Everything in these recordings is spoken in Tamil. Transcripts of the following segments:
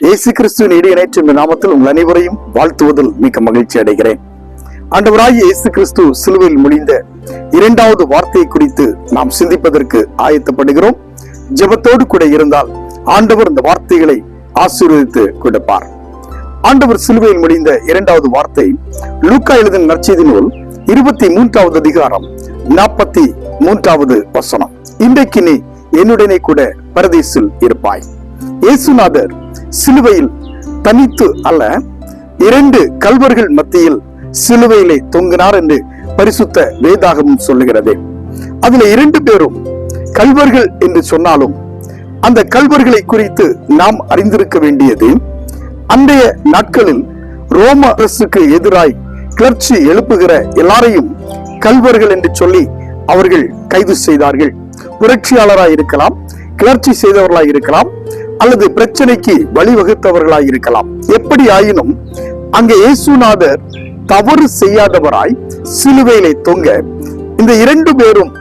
இயேசு கிறிஸ்துவின் இடையினைற்ற நாமத்தில் உங்கள் அனைவரையும் வாழ்த்துவதில் மிக்க மகிழ்ச்சி அடைகிறேன். ஆண்டவராகிய இயேசு கிறிஸ்து சிலுவையில் முடிந்த இரண்டாவது வார்த்தையை குறித்து நாம் சிந்திப்பதற்கு ஆயத்தப்படுகிறோம். ஜெபத்தோடு கூட இருந்தால் ஆண்டவர் இந்த வார்த்தைகளை ஆசீர்வதித்து கொடுப்பார். ஆண்டவர் சிலுவையில் முடிந்த இரண்டாவது வார்த்தை லூக்கா எழுதின நற்செய்தி நூல் 23வது அதிகாரம் 43வது வசனம். இன்றைக்கு நீ என்னுடனே கூட பரதீசில் இருப்பாய். இயேசுநாதர் சிலுவையில் தனித்து அல்ல, 2 கல்வர்கள் மத்தியில் சிலுவையிலே தொங்கினார் என்று பரிசுத்த வேதாகமம் சொல்லுகிறது. அதுல 2 பேரும் கல்வர்கள் என்று சொன்னாலும் அந்த கல்வர்களை குறித்து நாம் அறிந்திருக்க வேண்டியது, அன்றைய நாட்களில் ரோம அரசுக்கு எதிராய் கிளர்ச்சி எழுப்புகிற எல்லாரையும் கல்வர்கள் என்று சொல்லி அவர்கள் கைது செய்தார்கள். புரட்சியாளராய் இருக்கலாம், கிளர்ச்சி செய்தவர்களாய் இருக்கலாம், அல்லது பிரச்சனைக்கு வழிவகுத்தவர்களாய் இருக்கலாம். எப்படி ஆயினும் அங்கே இயேசுநாதர் தவறு செய்யாதவராய் சிலுவையிலே தொங்க இந்த 2 பேரும்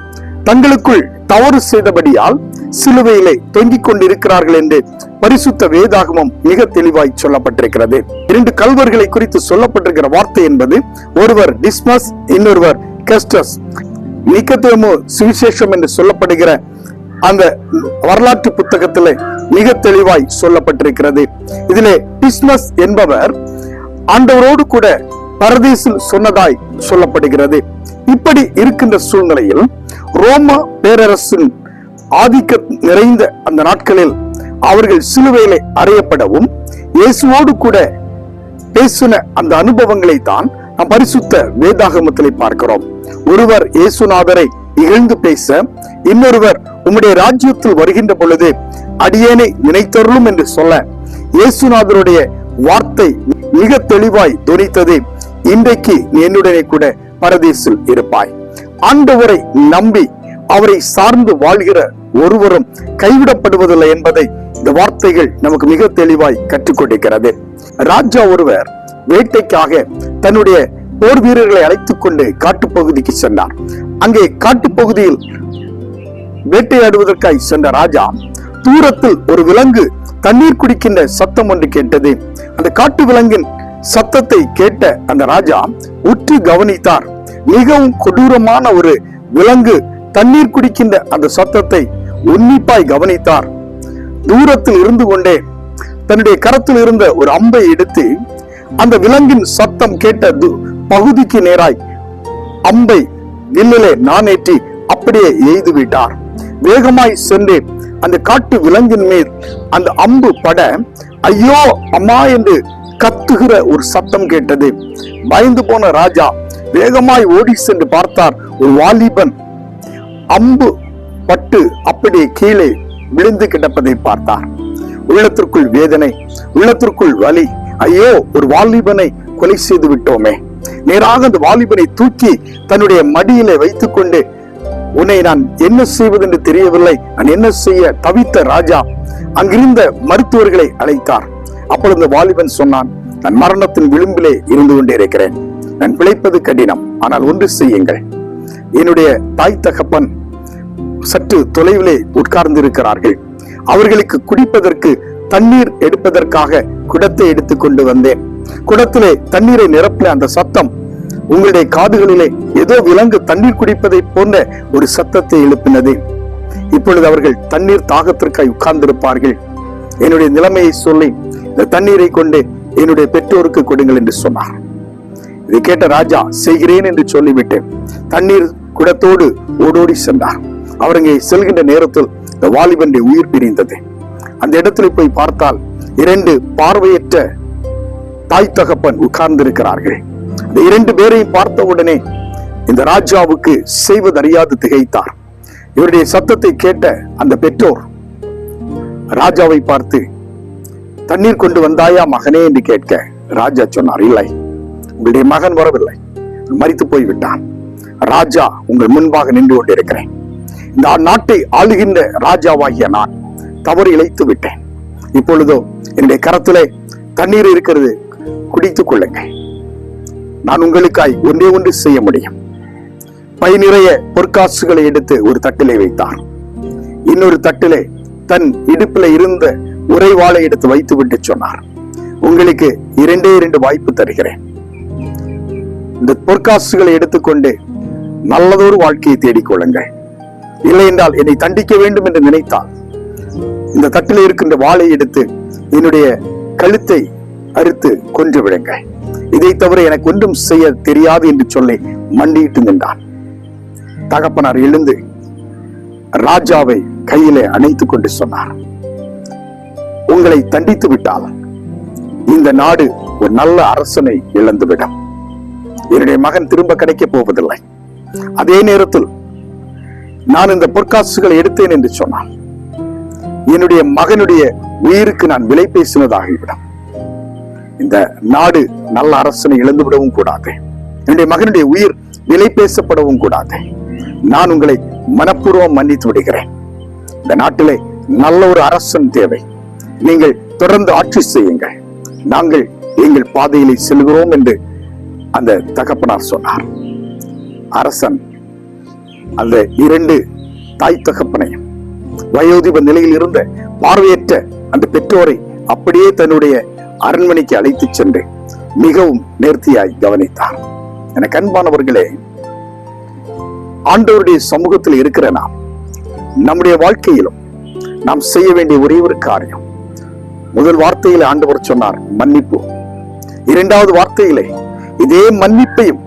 தங்களுக்குள் தவறு செய்தபடியால் சிலுவையிலே தொங்கிக் கொண்டிருக்கிறார்கள் என்று பரிசுத்த வேதாகமம் மிக தெளிவாய் சொல்லப்பட்டிருக்கிறது. 2 கல்வர்களை குறித்து சொல்லப்பட்டிருக்கிற வார்த்தை என்பது, ஒருவர் டிஸ்மஸ், இன்னொருவர் கஸ்டஸ். நிக்கதேமு சுவிசேஷம் என்று சொல்லப்படுகிற அந்த வரலாற்று புத்தகத்திலே மிக தெளிவாய் சொல்லப்பட்டிருக்கிறது. இதிலே டிஸ்மஸ் என்பவர் ஆண்டவரோடு கூட பரதீசில் சொன்னதாய் சொல்லப்படுகிறது. இப்படி இருக்கின்ற சூழ்நிலையில் ரோம பேரரசின் ஆதிக்கம் நிறைந்த அந்த நாட்களில் அவர்கள் சிலுவையிலே அறையப்படவும் இயேசுவோடு கூட பேசின அந்த அனுபவங்களை தான் நாம் பரிசுத்த வேதாகமத்திலே பார்க்கிறோம். ஒருவர் இயேசுநாதரை இகழ்ந்து பேச, இன்னொருவர் உம்முடைய ராஜ்யத்தில் வருகின்ற பொழுது அடியேனை நினைத்தருளும் என்று சொல்ல இயேசுநாதருடைய வார்த்தை மிக தெளிவாய் துணித்தது, இன்றைக்கு நீ என்னுடனே கூட பரதீசில் இருப்பாய். ஆண்டவரை நம்பி அவரை சார்ந்து வாழ்கிற ஒருவரும் கைவிடப்படுவதில்லை என்பதை இந்த வார்த்தைகள் நமக்கு மிக தெளிவாய் கற்றுக் கொடுக்கிறது. ராஜா ஒருவர் வேட்டைக்காக தன்னுடைய போர் வீரர்களை அழைத்துக் கொண்டு காட்டுப்பகுதிக்கு சென்றார். அங்கே காட்டுப்பகுதியில் வேட்டையாடுவதற்காய் சென்ற ராஜா, தூரத்தில் ஒரு விலங்கு தண்ணீர் குடிக்கின்ற சத்தம் ஒன்று கேட்டது. அந்த காட்டு விலங்கின் சத்தத்தை கேட்ட அந்த ராஜா உற்று கவனித்தார். மிகவும் கொடூரமான ஒரு விலங்கு தண்ணீர் குடிக்கின்ற அந்த சத்தத்தை உன்னிப்பாய் கவனித்தார். தூரத்தில் இருந்து கொண்டே தன்னுடைய கரத்தில் இருந்த ஒரு அம்பை எடுத்து அந்த விலங்கின் சத்தம் கேட்ட பகுதிக்கு நேராய் அம்பை வில்லிலே நானேற்றி அப்படியே எய்து விட்டார். வேகமாய் சென்று அந்த காட்டு விலங்கின் மேல் அந்த அம்பு பட, ஐயோ அம்மா என்று கத்துகிற ஒரு சத்தம் கேட்டது. பயந்து போன ராஜா வேகமாய் ஓடி சென்று பார்த்தார். ஒரு வாலிபன் அம்பு பட்டு அப்படியே கீழே விழுந்து கிடப்பதை பார்த்தார். உள்ளத்திற்குள் வேதனை, உள்ளத்திற்குள் வலி. ஐயோ, ஒரு வாலிபனை கொலை செய்து விட்டோமே. நேராக அந்த வாலிபனை தூக்கி தன்னுடைய மடியிலே வைத்துக் கொண்டு, உன்னை நான் என்ன செய்வது என்று தெரியவில்லை, நான் என்ன செய்ய தவித்த ராஜா அங்கிருந்த மருத்துவர்களை அழைத்தார். அப்பொழுது வாலிபன் சொன்னான், நான் மரணத்தின் விளிம்பிலே இருந்து கொண்டே இருக்கிறேன், நான் பிழைப்பது கடினம், ஆனால் ஒன்று செய்யுங்கள், என்னுடைய தாய் தகப்பன் சற்று தொலைவிலே உட்கார்ந்து இருக்கிறார்கள், அவர்களுக்கு குடிப்பதற்கு தண்ணீர் எடுப்பதற்காக குடத்தை எடுத்துக் கொண்டு வந்தேன். குடத்திலே தண்ணீரை நிரப்பின அந்த சத்தம் உங்களுடைய காதுகளிலே ஏதோ விலங்கு தண்ணீர் குடிப்பதை போன்ற ஒரு சத்தத்தை எழுப்பினது. இப்பொழுது அவர்கள் தண்ணீர் தாகத்திற்காய் உட்கார்ந்திருப்பார்கள். என்னுடைய நிலைமையை சொல்லி இந்த தண்ணீரை கொண்டு என்னுடைய பெற்றோருக்கு கொடுங்கள் என்று சொன்னார். இதை கேட்ட ராஜா செய்கிறேன் என்று சொல்லிவிட்டு தண்ணீர் குடத்தோடு ஓடோடி சென்றார். அவர் அங்கே செல்கின்ற நேரத்தில் இந்த வாலிபனுடைய உயிர் பிரிந்தது. அந்த இடத்துல போய் பார்த்தால் 2 பார்வையற்ற தாய் தகப்பன் உட்கார்ந்து இருக்கிறார்கள். இந்த 2 பேரையும் பார்த்த உடனே இந்த ராஜாவுக்கு செய்வதறியாது திகைத்தார். இவருடைய சத்தத்தை கேட்ட அந்த பெற்றோர் ராஜாவை பார்த்து, தண்ணீர் கொண்டு வந்தாயா மகனே என்று கேட்க, ராஜா சொன்னார், இல்லை, உங்களுடைய மகன் வரவில்லை, மரித்து போய்விட்டான். ராஜா உங்கள் முன்பாக நின்று கொண்டிருக்கிறேன். இந்த நாட்டை ஆளுகின்ற ராஜாவாகிய நான் தவறு இழைத்து விட்டேன். இப்பொழுதோ என்னுடைய கரத்திலே தண்ணீர் இருக்கிறது, குடித்துக் கொள்ளுங்கள். நான் உங்களுக்காய் ஒன்றே ஒன்று செய்ய முடியும். பை நிறைய பொற்காசுகளை எடுத்து ஒரு தட்டிலே வைத்தார். இன்னொரு தட்டிலே தன் இடுப்பில இருந்த உரைவாளை எடுத்து வைத்து விட்டு சொன்னார், உங்களுக்கு 2 வாய்ப்பு தருகிறேன். இந்த பொற்காசுகளை எடுத்துக்கொண்டு நல்லதொரு வாழ்க்கையை தேடிக்கொள்ளுங்கள். இல்லை என்றால் என்னை தண்டிக்க வேண்டும் என்று நினைத்தால் இந்த தட்டில் இருக்கின்ற வாளை எடுத்து என்னுடைய கழுத்தை அறுத்து கொன்று விடுங்கள். இதை தவிர எனக்கு ஒன்றும் செய்ய தெரியாது என்று சொல்லி மண்டியிட்டு நின்றான். தகப்பனார் எழுந்து ராஜாவை கையிலே அணைத்துக் கொண்டு சொன்னார், உங்களை தண்டித்து விட்டால் இந்த நாடு ஒரு நல்ல அரசனை இழந்துவிடும். என்னுடைய மகன் திரும்ப கிடைக்க போவதில்லை. அதே நேரத்தில் நான் இந்த பொற்காசுகளை எடுத்தேன் என்று சொன்னான், என்னுடைய மகனுடைய உயிருக்கு நான் விலை பேசினதாகிவிடும். இந்த நாடு நல்ல அரசனை இழந்துவிடவும் கூடாது. என்னுடைய மகனுடைய உயிர் விலை பேசப்படவும் கூடாது. நான் உங்களை மனப்பூர்வம் மன்னித்து விடுகிறேன். இந்த நாட்டிலே நல்ல ஒரு அரசன் தேவை. நீங்கள் தொடர்ந்து ஆட்சி செய்யுங்கள். நாங்கள் எங்கள் பாதையிலே செல்கிறோம் என்று அந்த தகப்பனார் சொன்னார். அரசன் அந்த 2 தாய் தகப்பனையும் வயோதிப நிலையில் இருந்த பார்வையற்ற அந்த பெற்றோரை அப்படியே தன்னுடைய அரண்மனைக்கு அழைத்து சென்று மிகவும் நேர்த்தியாய் கவனித்தார். எனக்கு அன்பானவர்களே, ஆண்டவருடைய சமூகத்தில் இருக்கிற நாம் நம்முடைய வாழ்க்கையிலும் நாம் செய்ய வேண்டிய ஒரே ஒரு காரியம், முதல் வார்த்தையில ஆண்டவர் சொன்னார் மன்னிப்பு. 2வது வார்த்தையிலே இதே மன்னிப்பையும்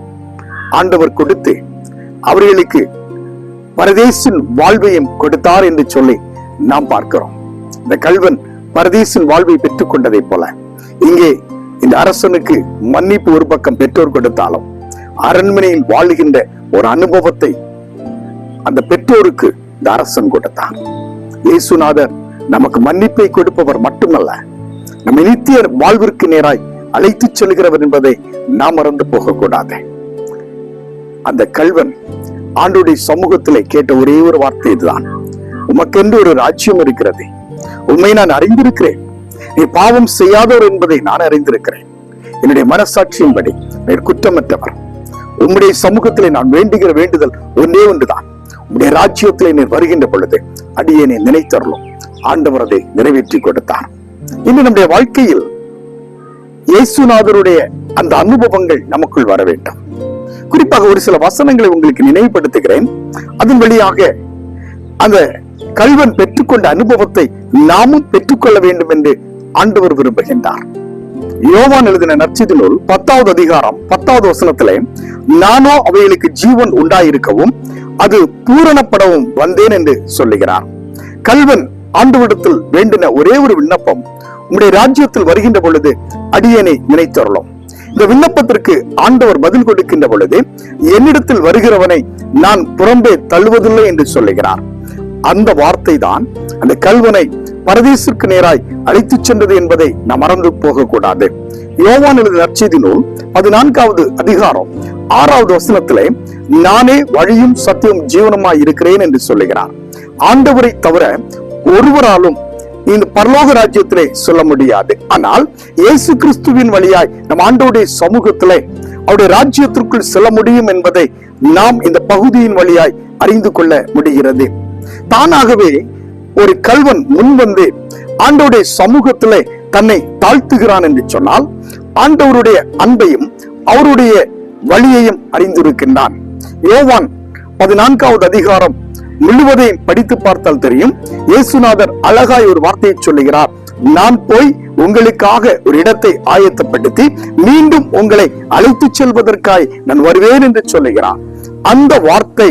ஆண்டவர் கொடுத்து அவர்களுக்கு பரதேசின் வாழ்வையும் கொடுத்தார் என்று சொல்லி நாம் பார்க்கிறோம். இந்த கள்வன் பரதேசின் வாழ்வை பெற்றுக் கொண்டதை போல இங்கே இந்த அரசனுக்கு மன்னிப்பு ஒரு பக்கம் பெற்றோர் கொடுத்தாலும் அரண்மனையில் வாழுகின்ற ஒரு அனுபவத்தை அந்த பெற்றோருக்கு இந்த அரசன் கொடுத்தார். இயேசுநாதர் நமக்கு மன்னிப்பை கொடுப்பவர் மட்டுமல்ல, நம்ம நித்திய வாழ்விற்கு நேராய் அழைத்து செல்கிறவர் என்பதை நாம் மறந்து போக கூடாது. அந்த கள்வன் ஆண்டவருடைய சமூகத்திலே கேட்ட ஒரே ஒரு வார்த்தை இதுதான், உமக்கென்று ஒரு ராஜ்யம் இருக்கிறது, உண்மை நான் அறிந்திருக்கிறேன், நீ பாவம் செய்யாதவர் என்பதை நான் அறிந்திருக்கிறேன், என்னுடைய மனசாட்சியின்படி நீர் குற்றமற்றவர், உம்முடைய சமூகத்திலே நான் வேண்டுகிற வேண்டுதல் ஒன்றே ஒன்றுதான், உம்முடைய ராஜ்யத்திலே நீர் வருகின்ற பொழுது அடியேனை நினைத்தருளும். ஆண்டவர் அதை நிறைவேற்றி கொடுத்தார். இன்று நம்முடைய வாழ்க்கையில் இயேசுநாதருடைய அந்த அனுபவங்கள் நமக்குள் வர வேண்டும். குறிப்பாக ஒரு சில வசனங்களை உங்களுக்கு நினைவுபடுத்துகிறேன். அதன் வழியாக அந்த கள்வன் பெற்றுக்கொண்ட அனுபவத்தை நாமும் பெற்றுக்கொள்ள வேண்டும் என்று ஆண்டவர் விரும்புகின்றார். யோவான் எழுதின நற்செய்தி நூல் 10வது அதிகாரம் 10வது வசனத்திலே, நானோ அவைகளுக்கு ஜீவன் உண்டாயிருக்கவும் அது பூரணப்படவும் வந்தேன் என்று சொல்லுகிறார். கள்வன் ஆண்டவரிடத்தில் வேண்டின ஒரே ஒரு விண்ணப்பம், உம்முடைய ராஜ்யத்தில் வருகின்ற பொழுது அடியேனை நினைத்தருளும். இந்த விண்ணப்பத்திற்கு ஆண்டவர் பதில் கொடுக்கின்ற பொழுது, என்னிடத்தில் வருகிறவனை நான் புறம்பே தள்ளுவதில்லை என்று சொல்லுகிறார். அந்த வார்த்தை தான் அந்த கள்வனை பரதேசிற்கு நேராய் அழைத்து சென்றது என்பதை நாம் மறந்து போக கூடாது. யோவான் எழுதின நற்செய்தி நூல் 14வது அதிகாரம் 6வது வசனத்திலே, நானே வழியும் சத்தியம் ஜீவனமாய் இருக்கிறேன் என்று சொல்லுகிறார். ஆண்டவரை தவிர ஒருவராலும் இந்த பரலோக ராஜ்யத்திலே சொல்ல முடியாது. ஆனால் இயேசு கிறிஸ்துவின் வழியாய் நம் ஆண்டவருடைய சமூகத்திலே அவருடைய ராஜ்யத்திற்குள் செல்ல முடியும் என்பதை நாம் இந்த பகுதியின் வழியாய் அறிந்து கொள்ள முடிகிறது. தானாகவே ஒரு கள்வன் முன்வந்து ஆண்டவருடைய சமூகத்திலே தன்னை தாழ்த்துகிறான் என்று சொன்னால் ஆண்டவருடைய அன்பையும் அவருடைய வழியையும் அறிந்திருக்கின்றான். யோவான் 14வது அதிகாரம் முழுவதையும் படித்து பார்த்தால் தெரியும். இயேசுநாதர் அழகாய் ஒரு வார்த்தையை சொல்லுகிறார், நான் போய் உங்களுக்காக ஒரு இடத்தை ஆயத்தப்படுத்தி மீண்டும் உங்களை அழைத்து செல்வதற்காய் நான் வருவேன் என்று சொல்லுகிறார். அந்த வார்த்தை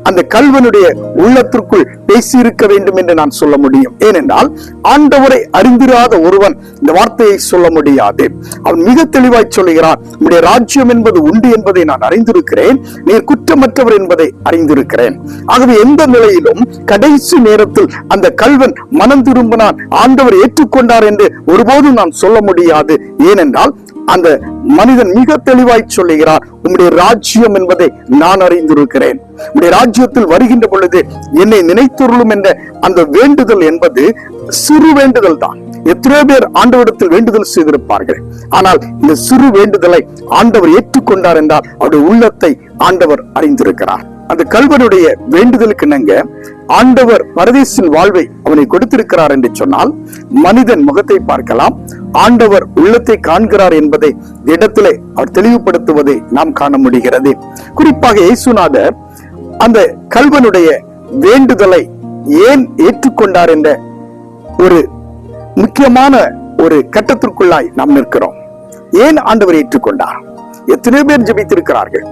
அந்த கள்வனுடைய உள்ளத்திற்குள் பேசியிருக்க வேண்டும் என்று நான் சொல்ல முடியும். ஏனென்றால் ஆண்டவரை அறிந்திராத ஒருவன் இந்த வார்த்தையை சொல்ல முடியாது. அவன் மிக தெளிவாய் சொல்லுகிறான், உம்முடைய ராஜ்யம் என்பது உண்டு என்பதை நான் அறிந்திருக்கிறேன், நீர் குற்றமற்றவர் என்பதை அறிந்திருக்கிறேன். ஆகவே எந்த நிலையிலும் கடைசி நேரத்தில் அந்த கள்வன் மனம் திரும்பினான், ஆண்டவர் ஏற்றுக்கொண்டார் என்று ஒருபோதும் நான் சொல்ல முடியாது. ஏனென்றால் அந்த மனிதன் மிக தெளிவாய் சொல்லுகிறார், உம்முடைய ராஜ்யம் என்பதை நான் அறிந்திருக்கிறேன், உம்முடைய ராஜ்யத்தில் வருகின்ற பொழுது என்னை நினைத்தருளும் என்ற அந்த வேண்டுதல் என்பது சிறு வேண்டுதல் தான். எத்தனை பேர் ஆண்டவரிடத்தில் வேண்டுதல் செய்திருப்பார்கள். ஆனால் இந்த சிறு வேண்டுதலை ஆண்டவர் ஏற்றுக்கொண்டார் என்றால் அவருடைய உள்ளத்தை ஆண்டவர் அறிந்திருக்கிறார். அந்த கள்வனுடைய வேண்டுதலுக்கு இணங்க ஆண்டவர் பரதேசின் வாழ்வை அவனை கொடுத்திருக்கிறார் என்று சொன்னால் மனிதன் முகத்தை பார்க்கலாம், ஆண்டவர் உள்ளத்தை காண்கிறார் என்பதை இடத்திலே அவர் தெளிவுபடுத்துவதை நாம் காண முடிகிறது. குறிப்பாக இயேசுநாதர் அந்த கல்வனுடைய வேண்டுதலை ஏன் ஏற்றுக்கொண்டார் என்ற ஒரு முக்கியமான ஒரு கட்டத்திற்குள்ளாய் நாம் நிற்கிறோம். ஏன் ஆண்டவர் ஏற்றுக்கொண்டார்? எத்தனையோ பேர் ஜெபித்திருக்கிறார்கள்,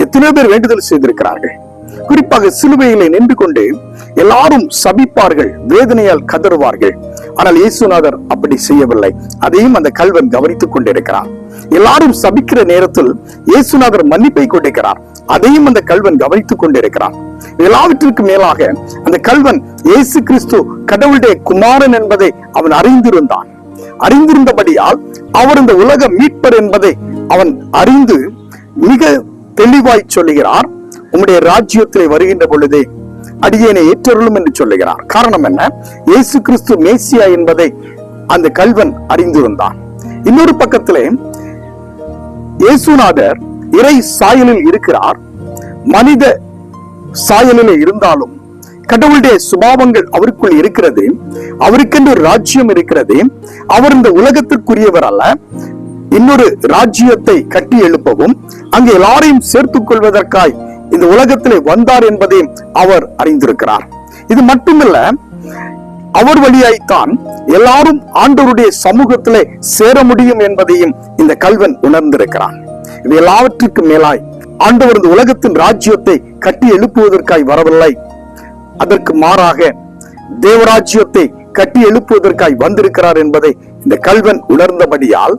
எத்தனையோ பேர் வேண்டுதல் செய்திருக்கிறார்கள். குறிப்பாக சிலுவையிலே நின்று கொண்டு எல்லாரும் சபிப்பார்கள், வேதனையால் கதறுவார்கள். ஆனால் இயேசுநாதர் அப்படி செய்யவில்லை. அதையும் அந்த கல்வன் கவனித்துக் கொண்டிருக்கிறார். எல்லாரும் சபிக்கிற நேரத்தில் இயேசுநாதர் மன்னிப்பை கொண்டிருக்கிறார். அதையும் அந்த கல்வன் கவனித்துக் கொண்டிருக்கிறார். எல்லாவற்றிற்கு மேலாக அந்த கல்வன் இயேசு கிறிஸ்து கடவுளுடைய குமாரன் என்பதை அவன் அறிந்திருந்தான். அறிந்திருந்தபடியால் அவர் இந்த உலக மீட்பர் என்பதை அவன் அறிந்து மிக தெளிவாய் சொல்லுகிறார், உம்முடைய ராஜ்யத்திலே வருகின்ற பொழுதே அடியேனை ஏற்றருளும் என்று சொல்லுகிறார். காரணம் என்ன? இயேசு கிறிஸ்து மேசியா என்பதை அந்த கல்வன் அறிந்திருந்தான். இன்னொரு பக்கத்திலே இயேசுநாதர் இறை சாயலில் இருக்கிறார். மனித சாயலில் இருந்தாலும் கடவுளுடைய சுபாவங்கள் அவருக்குள் இருக்கிறது. அவருக்கென்று ஒரு ராஜ்யம் இருக்கிறது. அவர் இந்த உலகத்திற்குரியவர் அல்ல. இன்னொரு ராஜ்யத்தை கட்டி எழுப்பவும் அங்கு எல்லாரையும் சேர்த்துக் கொள்வதற்காய் இந்த உலகத்திலே வந்தார் என்பதையும் அவர் அறிந்திருக்கிறார். இது மட்டுமல்ல, அவர் வழியாய்த்தான் எல்லாரும் ஆண்டவருடைய சமூகத்திலே சேர முடியும் என்பதையும் இந்த கல்வன் உணர்ந்திருக்கிறான். இது எல்லாவற்றிற்கும் மேலாய் ஆண்டவர் இந்த உலகத்தின் ராஜ்யத்தை கட்டி எழுப்புவதற்காய் வரவில்லை. அதற்கு மாறாக தேவராஜ்யத்தை கட்டி எழுப்புவதற்காய் வந்திருக்கிறார் என்பதை இந்த கல்வன் உணர்ந்தபடியால்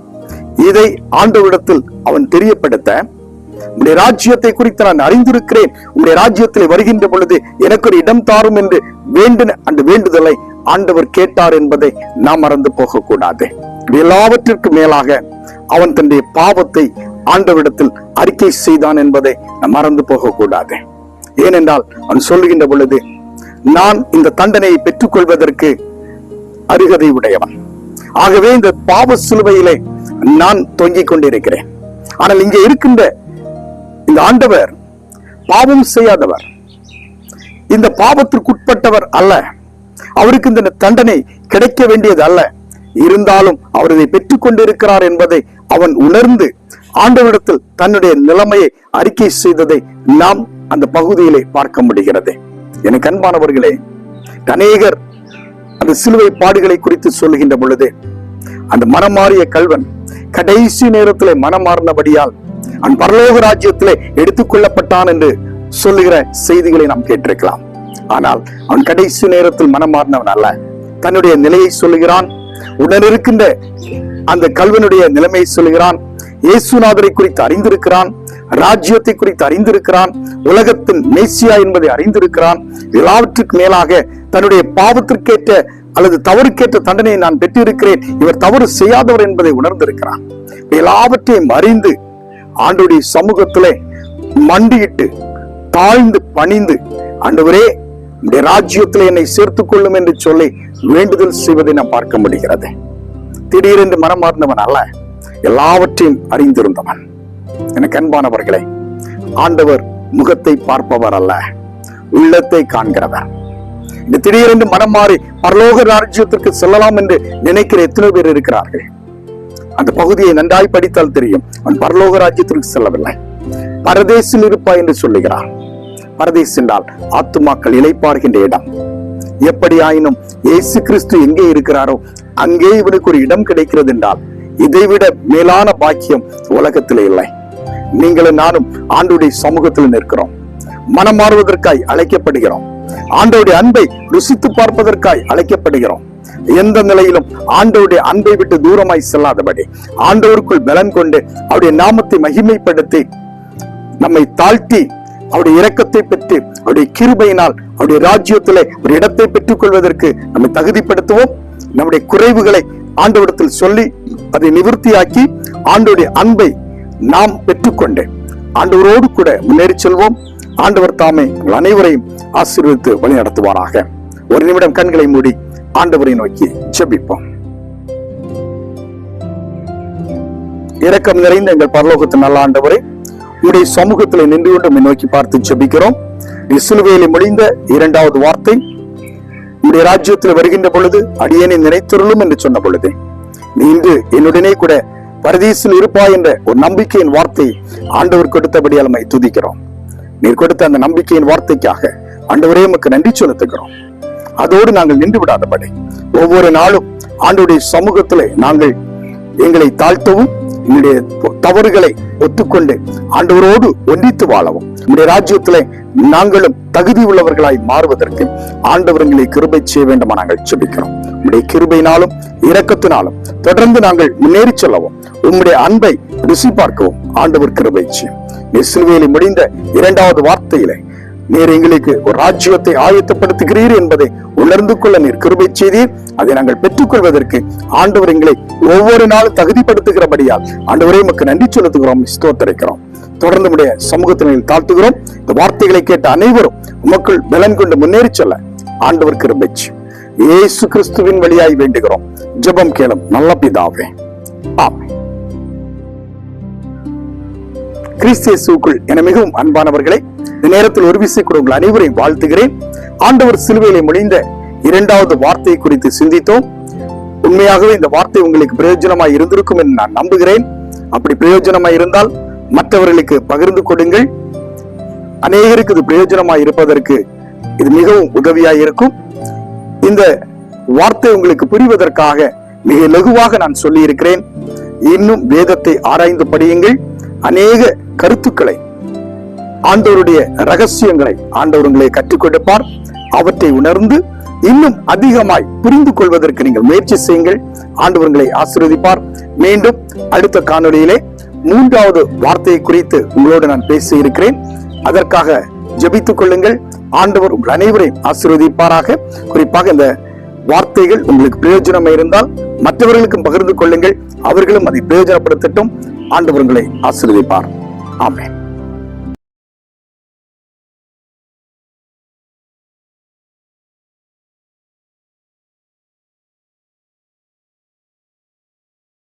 இதை ஆண்டவரிடத்தில் அவன் தெரியப்படுத்த, உடைய ராஜ்யத்தை குறித்து நான் அறிந்திருக்கிறேன், உடைய ராஜ்யத்தில் வருகின்ற பொழுது எனக்கு ஒரு இடம் தாரும் என்று வேண்டின அந்த வேண்டுதலை ஆண்டவர் கேட்டார் என்பதை நாம் மறந்து போக கூடாது. எல்லாவற்றிற்கும் மேலாக அவன் தன்னுடைய பாவத்தை ஆண்டவரிடத்தில் அறிக்கை செய்தான் என்பதை நாம் மறந்து போக கூடாது. ஏனென்றால் அவன் சொல்லுகின்ற பொழுது, நான் இந்த தண்டனையை பெற்றுக் கொள்வதற்கு அருகதை உடையவன், ஆகவே இந்த பாவ சிலுவையிலே நான் தொங்கிக் கொண்டிருக்கிறேன். ஆனால் இங்கே இருக்கின்ற இந்த ஆண்டவர் பாவம் செய்யாதவர், இந்த பாவத்திற்குட்பட்டவர் அல்ல. அவருக்கு இந்த தண்டனை கிடைக்க வேண்டியது அல்ல. இருந்தாலும் அவர் இதை பெற்றுக் கொண்டிருக்கிறார் என்பதை அவன் உணர்ந்து ஆண்டவரிடத்தில் தன்னுடைய நிலைமையை அறிக்கை செய்ததை நாம் அந்த பகுதியிலே பார்க்க முடிகிறது. எனக்கு அன்பானவர்களே, அநேகர் அந்த சிலுவை பாடுகளை குறித்து சொல்லுகின்ற பொழுது அந்த மனமாறிய கல்வன் கடைசி நேரத்திலே மனமாறினபடியால் அவன் பரலோக ராஜ்யத்திலே எடுத்துக் கொள்ளப்பட்டான் என்று சொல்லுகிற செய்திகளை நாம் கேட்டிருக்கலாம். ஆனால் அவன் கடைசி நேரத்தில் மனமாறினவன் அல்ல. தன்னுடைய நிலையை சொல்லுகிறான். உடனிருக்கின்ற அந்த கல்வனுடைய நிலைமையை சொல்லுகிறான். இயேசுநாதரை குறித்து அறிந்திருக்கிறான், ராஜ்யத்தை குறித்து அறிந்திருக்கிறான், உலகத்தின் மேசியா என்பதை அறிந்திருக்கிறான். எல்லாவற்றுக்கு மேலாக தன்னுடைய பாவத்திற்கேற்ற அல்லது தவறுக்கேற்ற தண்டனையை நான் பெற்றிருக்கிறேன், இவர் தவறு செய்யாதவர் என்பதை உணர்ந்திருக்கிறான். எல்லாவற்றையும் அறிந்து ஆண்டவருடைய சமூகத்திலே மண்டியிட்டு தாழ்ந்து பணிந்து, ஆண்டவரே இந்த ராஜ்யத்தில் என்னை சேர்த்துக் கொள்ளும் என்று சொல்லி வேண்டுதல் செய்வதை நாம் பார்க்க முடிகிறது. திடீரென்று மனம் மாறினவன் அல்ல, எல்லாவற்றையும் அறிந்திருந்தவன். எனக்கு அன்பானவர்களே, ஆண்டவர் முகத்தை பார்ப்பவர் அல்ல, உள்ளத்தை காண்கிறவர். இந்த திடீரென்று மனம் மாறி பரலோக ராஜ்யத்திற்கு செல்லலாம் என்று நினைக்கிற எத்தனை பேர் இருக்கிறார்கள்? அந்த பகுதியை நன்றாய் படித்தால் தெரியும். அவன் பரலோக ராஜ்யத்திற்கு செல்லவில்லை, பரதேசில் இருப்பாய் என்று சொல்லுகிறான். பரதேஸ் என்றால் ஆத்துமாக்கள் இளைப்பாறுகின்ற இடம். எப்படி ஆயினும் இயேசு கிறிஸ்து எங்கே இருக்கிறாரோ அங்கே இவனுக்கு ஒரு இடம் கிடைக்கிறது என்றால் இதைவிட மேலான பாக்கியம் உலகத்திலே இல்லை. நீங்களும் நானும் ஆண்டவருடைய சமூகத்தில் நிற்கிறோம். மனம் மாறுவதற்காய் அழைக்கப்படுகிறோம். ஆண்டவருடைய அன்பை ருசித்து பார்ப்பதற்காய் அழைக்கப்படுகிறோம். எந்த நிலையிலும் ஆண்டவருடைய அன்பை விட்டு தூரமாய் செல்லாதபடி ஆண்டவருக்குள் பலன் கொண்டு அவருடைய நாமத்தை மகிமைப்படுத்தி நம்மை தாழ்த்தி அவருடைய இரக்கத்தை பெற்று அவருடைய கிருபையினால் அவருடைய ராஜ்யத்திலே ஒரு இடத்தை பெற்றுக் கொள்வதற்கு நம்மை தகுதிப்படுத்துவோம். நம்முடைய குறைவுகளை ஆண்டவரிடத்தில் சொல்லி அதை நிவர்த்தியாக்கி ஆண்டவருடைய அன்பை நாம் பெற்றுக்கொண்டு ஆண்டவரோடு கூட முன்னேறி செல்வோம். ஆண்டவர் தாமே உங்கள் அனைவரையும் ஆசீர்வதித்து வழி நடத்துவாராக. ஒரு நிமிடம் கண்களை மூடி ஆண்டவரை நோக்கி ஜெபிப்போம். இரக்கம் நிறைந்த எங்கள் பரலோகத்தின் நல்ல ஆண்டவரே, உடைய சமூகத்தில் நின்று கொண்டு நோக்கி பார்த்து ஜெபிக்கிறோம். சிலுவையிலே மொழிந்த இரண்டாவது வார்த்தை, உடைய ராஜ்யத்தில் வருகின்ற பொழுது அடியேனை நினைத்தருளும் என்று சொன்ன பொழுது, நீ இன்று என்னுடனே கூட பரதீசில் இருப்பாய் என்ற ஒரு நம்பிக்கையின் வார்த்தை ஆண்டவர் கொடுத்தபடியால் நம்மை துதிக்கிறோம். நீர் கொடுத்த அந்த நம்பிக்கையின் வார்த்தைக்காக ஆண்டவரே உமக்கு நன்றி செலுத்துகிறோம். அதோடு நாங்கள் நின்று விடாதபடி ஒவ்வொரு நாளும் ஆண்டவருடைய சமூகத்திலே நாங்கள் எங்களை தாழ்த்தவும், எங்களுடைய தவறுகளை ஒத்துக்கொண்டு ஆண்டவரோடு ஒன்றித்து வாழவும், நம்முடைய ராஜ்யத்திலே நாங்களும் தகுதி உள்ளவர்களாய் மாறுவதற்கு ஆண்டவர் எங்களை கிருபை செய்ய வேண்டுமா நாங்கள் ஜெபிக்கிறோம். உம்முடைய கிருபையினாலும் இரக்கத்தினாலும் தொடர்ந்து நாங்கள் முன்னேறி செல்லவும், உம்முடைய அன்பை ருசி பார்க்கவும் ஆண்டவர் கிருபை செய்யும். நீர் சிலுவையிலே முடிந்த இரண்டாவது வார்த்தையிலே நீர் எங்களுக்கு ஒரு ராஜ்யத்தை ஆயத்தப்படுத்துகிறீர் என்பதை உணர்ந்து கொள்ள நீர் கிருபை செய்தீர். அதை நாங்கள் பெற்றுக்கொள்வதற்கு ஆண்டவர் எங்களை ஒவ்வொரு நாளும் தகுதிப்படுத்துகிறபடியால் ஆண்டவரே உமக்கு நன்றி செலுத்துகிறோம், ஸ்தோத்திரிக்கிறோம். தொடர்ந்து உடைய சமூகத்தினர் தாழ்த்துகிறோம். இந்த வார்த்தைகளை கேட்ட அனைவரும் உமக்குள் பலன் கொண்டு முன்னேறி செல்ல ஆண்டவர் கிருபை செய்யும். இயேசு கிறிஸ்துவின் வழியாய் வேண்டுகிறோம், ஜெபம் கேளும் நல்ல பிதாவே, ஆமென். கிறிஸ்து இயேசுவுக்குள் என மிகவும் அன்பானவர்களே, இந்த நேரத்தில் ஒரு விசை கூட உங்கள் அனைவரையும் வாழ்த்துகிறேன். ஆண்டவர் சிலுவையிலே மொழிந்த இரண்டாவது வார்த்தையை குறித்து சிந்தித்தோம். உண்மையாகவே இந்த வார்த்தை உங்களுக்கு பிரயோஜனமாய் இருந்திருக்கும் என்று நான் நம்புகிறேன். அப்படி பிரயோஜனமாய் இருந்தால் மற்றவர்களுக்கு பகிர்ந்து கொடுங்கள். அநேகருக்கு இது பிரயோஜனமாய் இருப்பதற்கு இது மிகவும் உதவியாய் இருக்கும். இந்த வார்த்தை உங்களுக்கு புரிவதற்காக மிக லகுவாக நான் சொல்லி இருக்கிறேன். இன்னும் வேதத்தை ஆராய்ந்து படியுங்கள். அநேக கருத்துக்களை, ஆண்டவருடைய ரகசியங்களை ஆண்டவர் உங்களை கற்றுக் கொடுப்பார். அவற்றை உணர்ந்து இன்னும் அதிகமாய் புரிந்து கொள்வதற்கு நீங்கள் முயற்சி செய்யுங்கள். ஆண்டவர் உங்களை ஆசீர்வதிப்பார். மீண்டும் அடுத்த காணொளியிலே மூன்றாவது வார்த்தையை குறித்து உங்களோடு நான் பேச இருக்கிறேன். அதற்காக ஜெபித்துக் கொள்ளுங்கள். ஆண்டவர் உங்கள் அனைவரையும் ஆசீர்வதிப்பாராக. குறிப்பாக இந்த வார்த்தைகள் உங்களுக்கு பிரயோஜனமாக இருந்தால் மற்றவர்களுக்கும் பகிர்ந்து கொள்ளுங்கள். அவர்களும் அதை பிரயோஜனப்படுத்தட்டும். ஆண்டவர் உங்களை ஆசீர்வதிப்பார். ஆமென்.